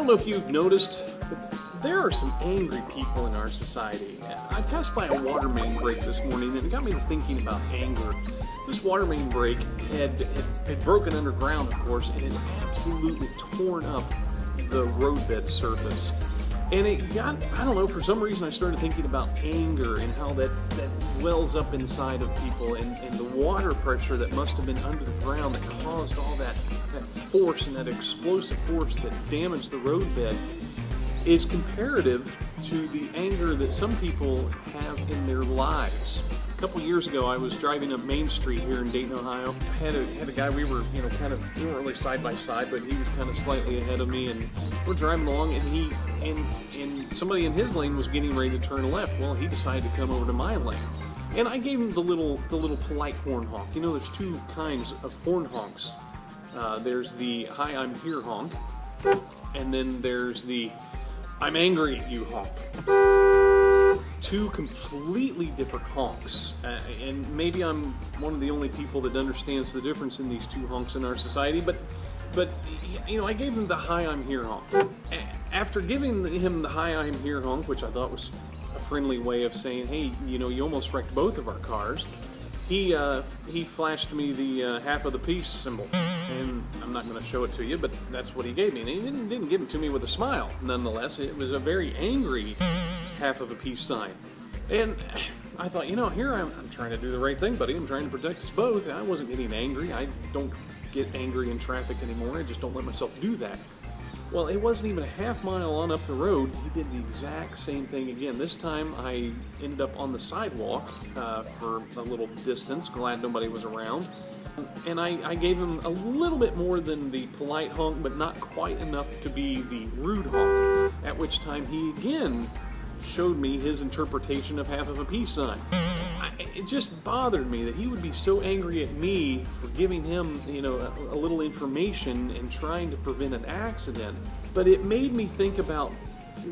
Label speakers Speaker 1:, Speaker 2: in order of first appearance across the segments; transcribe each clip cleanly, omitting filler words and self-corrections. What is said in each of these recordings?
Speaker 1: don't know if you've noticed, but there are some angry people in our society. I passed by a water main break this morning, and it got me to thinking about anger. This water main break had broken underground, of course, and it absolutely torn up the roadbed surface. And it got, I don't know, for some reason I started thinking about anger and how that wells up inside of people, and the water pressure that must have been under the ground that caused all that force and that explosive force that damaged the roadbed is comparative to the anger that some people have in their lives. A couple years ago, I was driving up Main Street here in Dayton, Ohio. I had a guy, we were, we weren't really side by side, but he was kind of slightly ahead of me, and we're driving along, and somebody in his lane was getting ready to turn left. Well, he decided to come over to my lane, and I gave him the little polite horn honk. There's two kinds of horn honks. There's the "Hi, I'm here" honk, and then there's the "I'm angry at you" honk. Two completely different honks, and maybe I'm one of the only people that understands the difference in these two honks in our society, but I gave him the "Hi, I'm here" honk. After giving him the "Hi, I'm here" honk, which I thought was a friendly way of saying, hey, you almost wrecked both of our cars, he flashed me the half of the peace symbol. And I'm not going to show it to you, but that's what he gave me. And he didn't give it to me with a smile. Nonetheless, it was a very angry half of a peace sign. And I thought, here I'm trying to do the right thing, buddy. I'm trying to protect us both. I wasn't getting angry. I don't get angry in traffic anymore. I just don't let myself do that. Well, it wasn't even a half mile on up the road. He did the exact same thing again. This time I ended up on the sidewalk for a little distance, glad nobody was around. And I gave him a little bit more than the polite honk, but not quite enough to be the rude honk, at which time he again showed me his interpretation of half of a peace sign. It just bothered me that he would be so angry at me for giving him, a little information and trying to prevent an accident. But it made me think about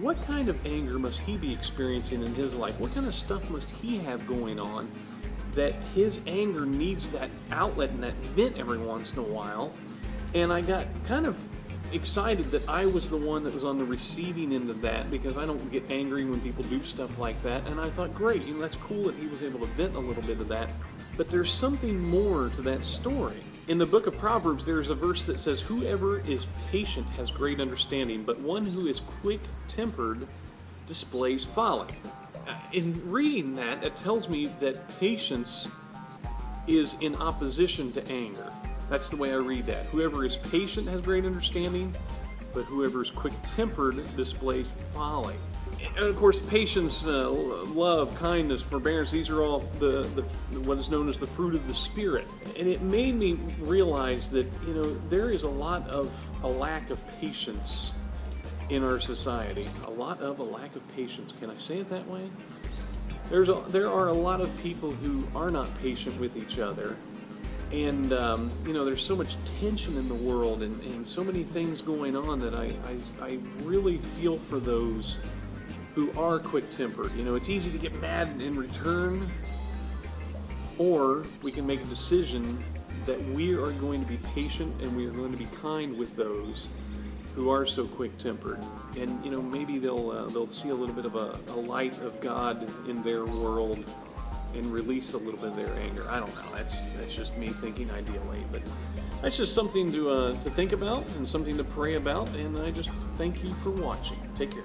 Speaker 1: what kind of anger must he be experiencing in his life? What kind of stuff must he have going on that his anger needs that outlet and that vent every once in a while? And I got kind of excited that I was the one that was on the receiving end of that, because I don't get angry when people do stuff like that. And I thought, great, that's cool that he was able to vent a little bit of that. But there's something more to that story. In the book of Proverbs, there's a verse that says, "Whoever is patient has great understanding, but one who is quick-tempered displays folly." In reading that, it tells me that patience is in opposition to anger. That's the way I read that. Whoever is patient has great understanding, but whoever is quick-tempered displays folly. And of course, patience, love, kindness, forbearance, these are all the what is known as the fruit of the Spirit. And it made me realize that, there is a lack of patience in our society. A lack of patience. Can I say it that way? There are a lot of people who are not patient with each other. And, there's so much tension in the world and so many things going on that I really feel for those who are quick-tempered. It's easy to get mad in return, or we can make a decision that we are going to be patient and we are going to be kind with those who are so quick-tempered. And, maybe they'll see a little bit of a light of God in their world and release a little bit of their anger. I don't know. That's just me thinking ideally, but that's just something to think about and something to pray about. And I just thank you for watching. Take care.